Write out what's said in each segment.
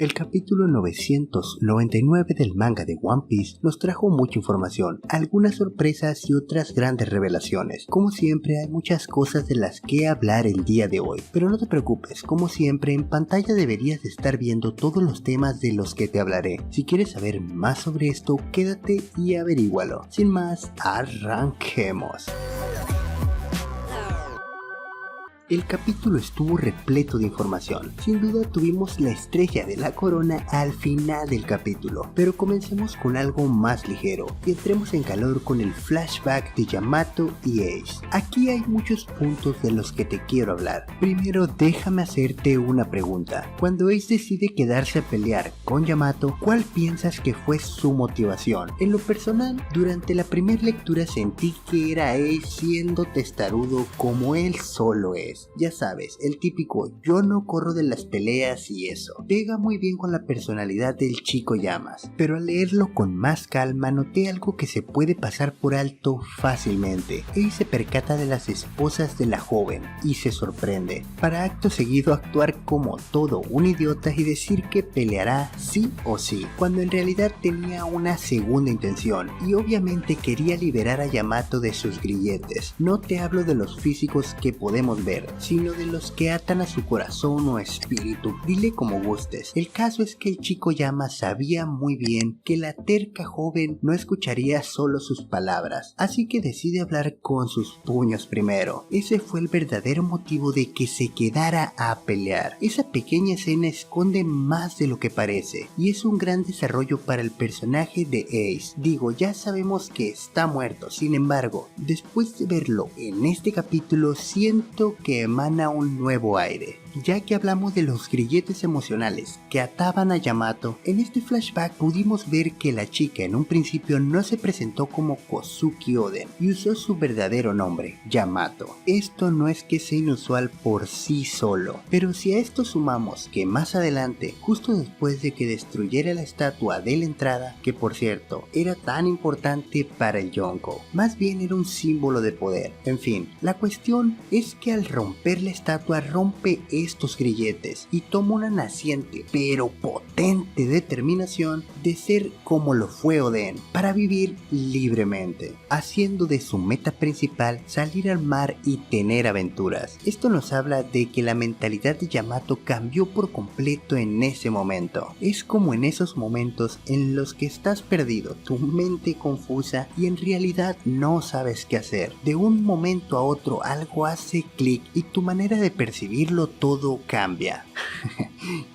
El capítulo 999 del manga de One Piece nos trajo mucha información, algunas sorpresas y otras grandes revelaciones. Como siempre hay muchas cosas de las que hablar el día de hoy, pero no te preocupes, como siempre en pantalla deberías estar viendo todos los temas de los que te hablaré. Si quieres saber más sobre esto, quédate y averígualo. Sin más, arranquemos. El capítulo estuvo repleto de información. Sin duda tuvimos la estrella de la corona al final del capítulo, pero comencemos con algo más ligero y entremos en calor con el flashback de Yamato y Ace. Aquí hay muchos puntos de los que te quiero hablar. Primero déjame hacerte una pregunta. Cuando Ace decide quedarse a pelear con Yamato, ¿cuál piensas que fue su motivación? En lo personal, durante la primera lectura sentí que era Ace siendo testarudo como él solo es. Ya sabes, el típico yo no corro de las peleas y eso. Pega muy bien con la personalidad del chico Llamas, pero al leerlo con más calma noté algo que se puede pasar por alto fácilmente. Él se percata de las esposas de la joven y se sorprende, para acto seguido actuar como todo un idiota y decir que peleará sí o sí, cuando en realidad tenía una segunda intención y obviamente quería liberar a Yamato de sus grilletes. No te hablo de los físicos que podemos ver, sino de los que atan a su corazón o espíritu, dile como gustes. El caso es que el chico Llamas sabía muy bien que la terca joven no escucharía solo sus palabras, así que decide hablar con sus puños primero. Ese fue el verdadero motivo de que se quedara a pelear. Esa pequeña escena esconde más de lo que parece, y es un gran desarrollo para el personaje de Ace. Digo, ya sabemos que está muerto, sin embargo, después de verlo en este capítulo siento que emana un nuevo aire. Ya que hablamos de los grilletes emocionales que ataban a Yamato, en este flashback pudimos ver que la chica en un principio no se presentó como Kozuki Oden y usó su verdadero nombre, Yamato. Esto no es que sea inusual por sí solo, pero si a esto sumamos que más adelante, justo después de que destruyera la estatua de la entrada, que por cierto era tan importante para el Yonko, más bien era un símbolo de poder. En fin, la cuestión es que al romper la estatua rompe estos grilletes y toma una naciente pero potente determinación de ser como lo fue Oden, para vivir libremente, haciendo de su meta principal salir al mar y tener aventuras. Esto nos habla de que la mentalidad de Yamato cambió por completo en ese momento. Es como en esos momentos en los que estás perdido, tu mente confusa y en realidad no sabes qué hacer. De un momento a otro algo hace clic y tu manera de percibirlo todo cambia.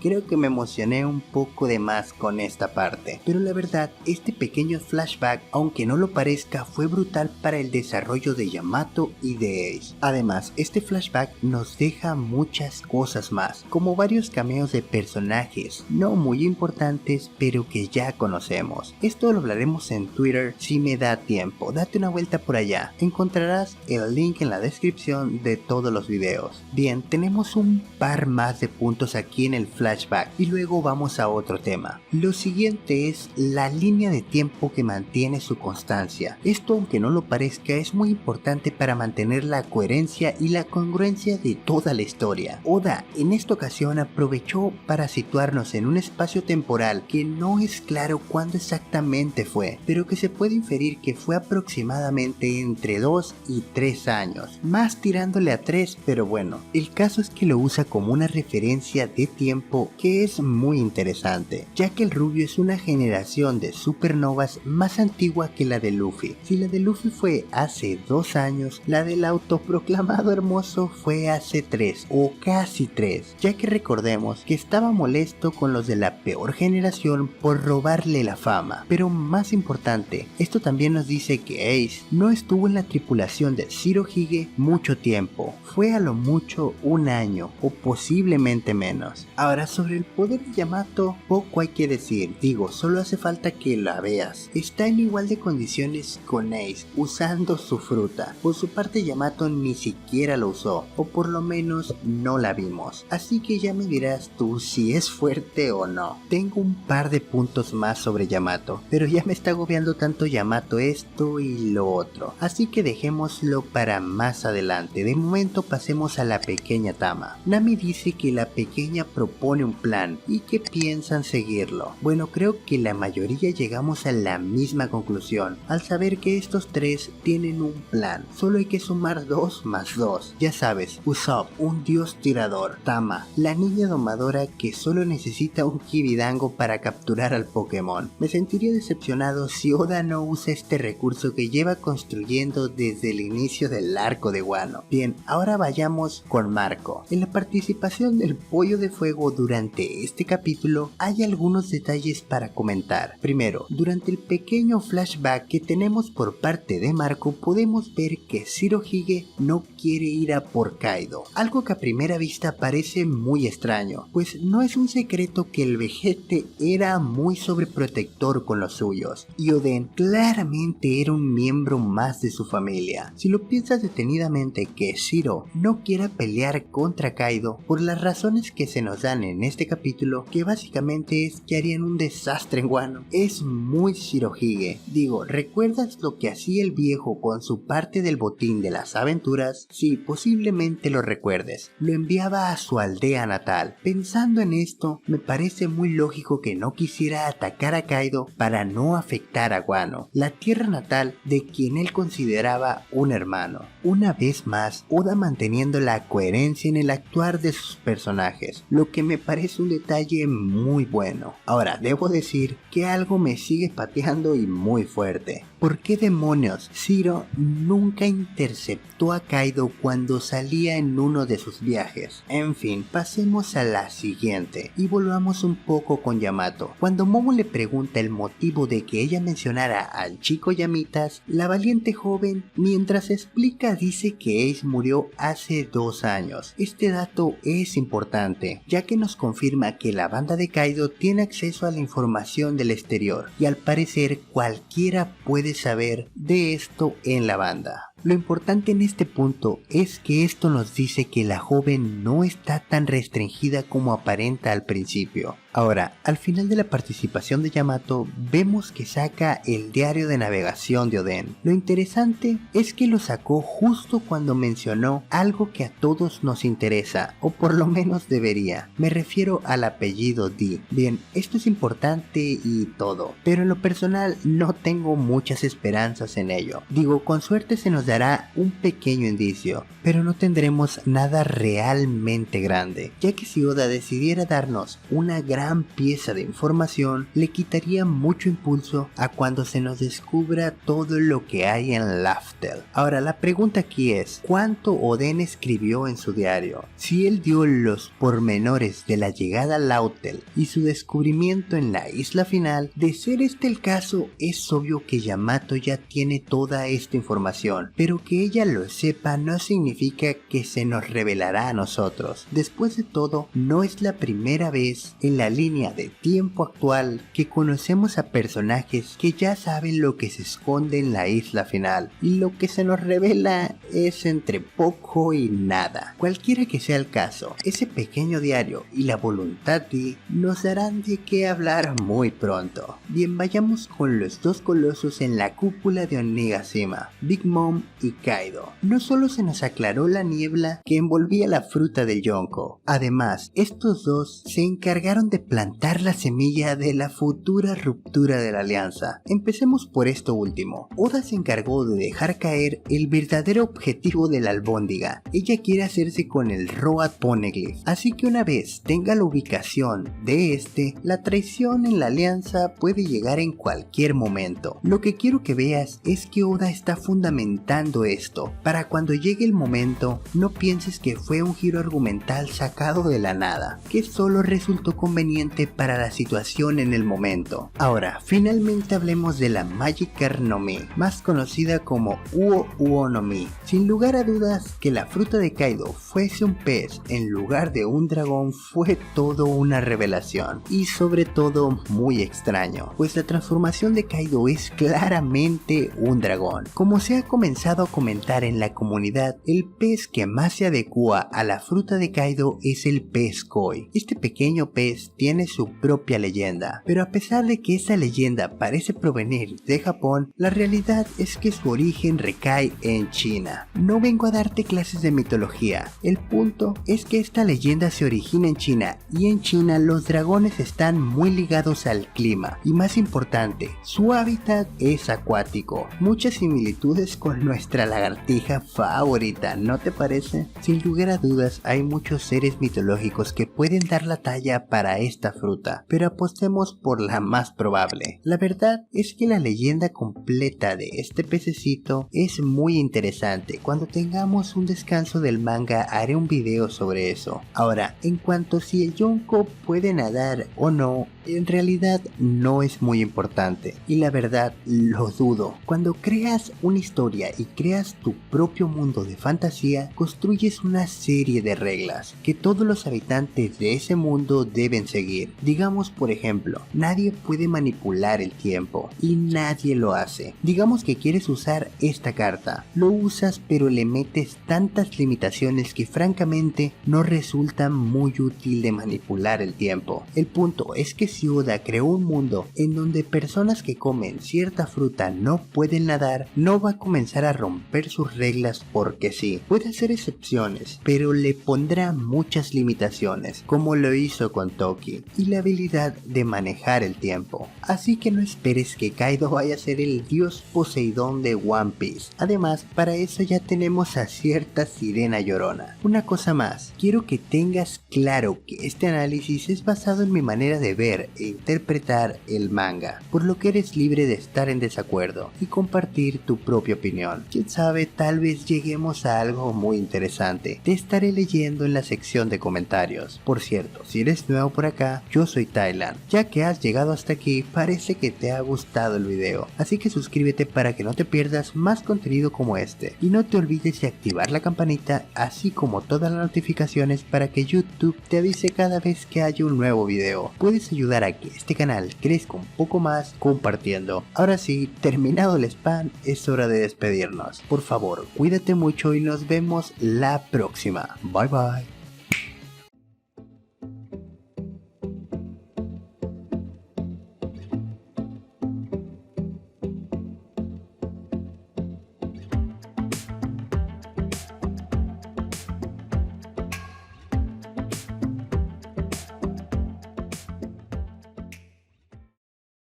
Creo que me emocioné un poco de más con esta parte, pero la verdad, este pequeño flashback, aunque no lo parezca, fue brutal para el desarrollo de Yamato y de Ace. Además, este flashback nos deja muchas cosas más, como varios cameos de personajes no muy importantes, pero que ya conocemos. Esto lo hablaremos en Twitter si me da tiempo. Date una vuelta por allá, encontrarás el link en la descripción de todos los videos. Bien, tenemos un par más de puntos aquí en el flashback y luego vamos a otro tema. Lo siguiente es la línea de tiempo que mantiene su constancia. Esto, aunque no lo parezca, es muy importante para mantener la coherencia y la congruencia de toda la historia. Oda en esta ocasión aprovechó para situarnos en un espacio temporal que no es claro cuándo exactamente fue, pero que se puede inferir que fue aproximadamente entre 2 y 3 años, más tirándole a 3, pero bueno, el caso es que lo usa como una referencia de tiempo que es muy interesante, ya que el rubio es una generación de supernovas más antigua que la de Luffy. Si la de Luffy fue hace 2 años, la del autoproclamado hermoso fue hace 3 o casi 3, ya que recordemos que estaba molesto con los de la peor generación por robarle la fama. Pero más importante, esto también nos dice que Ace no estuvo en la tripulación de Shirohige mucho tiempo, fue a lo mucho un año o posiblemente menos. Ahora, sobre el poder de Yamato, poco hay que decir. Digo, solo hace falta que la veas. Está en igual de condiciones con Ace, usando su fruta. Por su parte, Yamato ni siquiera lo usó, o por lo menos no la vimos. Así que ya me dirás tú si es fuerte o no. Tengo un par de puntos más sobre Yamato, pero ya me está agobiando tanto Yamato esto y lo otro. Así que dejémoslo para más adelante. De momento pasemos a la pequeña Tama. Nami dice que la pequeña propone un plan y que piensan seguirlo. Bueno, creo que la mayoría llegamos a la misma conclusión al saber que estos tres tienen un plan. Solo hay que sumar 2 más 2. Ya sabes, Usopp, un dios tirador, Tama, la niña domadora que solo necesita un Kiridango para capturar al Pokémon. Me sentiría decepcionado si Oda no usa este recurso que lleva construyendo desde el inicio del arco de Wano. Bien, ahora vayamos con Marco. En la participación del Pollo de Fuego durante este capítulo hay algunos detalles para comentar. Primero, durante el pequeño flashback que tenemos por parte de Marco podemos ver que Shirohige no quiere ir a por Kaido, algo que a primera vista parece muy extraño, pues no es un secreto que el Vegete era muy sobreprotector con los suyos, y Oden claramente era un miembro más de su familia. Si lo piensas detenidamente, que Shiro no quiera pelear contra Kaido por las razones que se nos dan en este capítulo, que básicamente es que harían un desastre en Wano, es muy Shirohige. Digo, ¿recuerdas lo que hacía el viejo con su parte del botín de las aventuras? Sí, posiblemente lo recuerdes. Lo enviaba a su aldea natal. Pensando en esto, me parece muy lógico que no quisiera atacar a Kaido para no afectar a Wano, la tierra natal de quien él consideraba un hermano. Una vez más, Oda manteniendo la coherencia en el actuar de sus personajes, lo que me parece un detalle muy bueno. Ahora, debo decir que algo me sigue pateando y muy fuerte. ¿Por qué demonios Shiro nunca interceptó a Kaido cuando salía en uno de sus viajes? En fin, pasemos a la siguiente y volvamos un poco con Yamato. Cuando Momo le pregunta el motivo de que ella mencionara al chico Llamitas, la valiente joven, mientras explica, dice que Ace murió hace 2 años. Este dato es importante, ya que nos confirma que la banda de Kaido tiene acceso a la información del exterior, y al parecer cualquiera puede saber de esto en la banda. Lo importante en este punto es que esto nos dice que la joven no está tan restringida como aparenta al principio. Ahora, al final de la participación de Yamato, vemos que saca el diario de navegación de Oden. Lo interesante es que lo sacó justo cuando mencionó algo que a todos nos interesa, o por lo menos debería. Me refiero al apellido D. Bien, esto es importante y todo, pero en lo personal no tengo muchas esperanzas en ello. Digo, con suerte se nos dará un pequeño indicio, pero no tendremos nada realmente grande, ya que si Oda decidiera darnos una gran pieza de información, le quitaría mucho impulso a cuando se nos descubra todo lo que hay en Laftel. Ahora, la pregunta aquí es, ¿cuánto Oden escribió en su diario? Si él dio los pormenores de la llegada a Laftel y su descubrimiento en la isla final, de ser este el caso, es obvio que Yamato ya tiene toda esta información, pero que ella lo sepa no significa que se nos revelará a nosotros. Después de todo, no es la primera vez en la línea de tiempo actual que conocemos a personajes que ya saben lo que se esconde en la isla final, y lo que se nos revela es entre poco y nada. Cualquiera que sea el caso, ese pequeño diario y la voluntad de nos darán de qué hablar muy pronto. Bien, vayamos con los dos colosos en la cúpula de Onigashima, Big Mom y Kaido. No solo se nos aclaró la niebla que envolvía la fruta del Yonko, además, estos dos se encargaron de plantar la semilla de la futura ruptura de la alianza. Empecemos por esto último. Oda se encargó de dejar caer el verdadero objetivo de la albóndiga. Ella quiere hacerse con el Road Poneglyph, así que una vez tenga la ubicación de este, la traición en la alianza puede llegar en cualquier momento. Lo que quiero que veas es que Oda está fundamentando esto, para cuando llegue el momento no pienses que fue un giro argumental sacado de la nada, que solo resultó conveniente para la situación en el momento. Ahora, finalmente hablemos de la Magikarp no Mi, más conocida como Uo Uo no Mi. Sin lugar a dudas, que la fruta de Kaido fuese un pez en lugar de un dragón fue todo una revelación, y sobre todo muy extraño, pues la transformación de Kaido es claramente un dragón. Como se ha comenzado a comentar en la comunidad, el pez que más se adecua a la fruta de Kaido es el pez koi. Este pequeño pez tiene su propia leyenda, pero a pesar de que esa leyenda parece provenir de Japón, la realidad es que su origen recae en China. No vengo a darte clases de mitología, el punto es que esta leyenda se origina en China, y en China los dragones están muy ligados al clima, y más importante, su hábitat es acuático. Muchas similitudes con nuestra lagartija favorita, ¿no te parece? Sin lugar a dudas, hay muchos seres mitológicos que pueden dar la talla para esta fruta, pero apostemos por la más probable. La verdad es que la leyenda completa de este pececito es muy interesante. Cuando tengamos un descanso del manga haré un video sobre eso. Ahora, en cuanto si el Yonko puede nadar o no, en realidad no es muy importante, y la verdad lo dudo. Cuando creas una historia y creas tu propio mundo de fantasía, construyes una serie de reglas que todos los habitantes de ese mundo deben seguir. Digamos, por ejemplo, nadie puede manipular el tiempo, y nadie lo hace. Digamos que quieres usar esta carta, lo usas pero le metes tantas limitaciones que francamente no resulta muy útil de manipular el tiempo. El punto es que si Oda creó un mundo en donde personas que comen cierta fruta no pueden nadar, no va a comenzar a romper sus reglas porque sí. Puede hacer excepciones, pero le pondrá muchas limitaciones, como lo hizo con Toki, y la habilidad de manejar el tiempo. Así que no esperes que Kaido vaya a ser el dios Poseidón de One Piece. Además, para eso ya tenemos a cierta sirena llorona. Una cosa más, quiero que tengas claro que este análisis es basado en mi manera de ver e interpretar el manga, por lo que eres libre de estar en desacuerdo y compartir tu propia opinión. Quién sabe, tal vez lleguemos a algo muy interesante. Te estaré leyendo en la sección de comentarios. Por cierto, si eres nuevo por acá, yo soy Thailand. Ya que has llegado hasta aquí, parece que te ha gustado el video, así que suscríbete para que no te pierdas más contenido como este, y no te olvides de activar la campanita, así como todas las notificaciones para que YouTube te avise cada vez que haya un nuevo video. Puedes ayudar a que este canal crezca un poco más compartiendo. Ahora sí, terminado el spam, es hora de despedirnos. Por favor, cuídate mucho y nos vemos la próxima. Bye bye.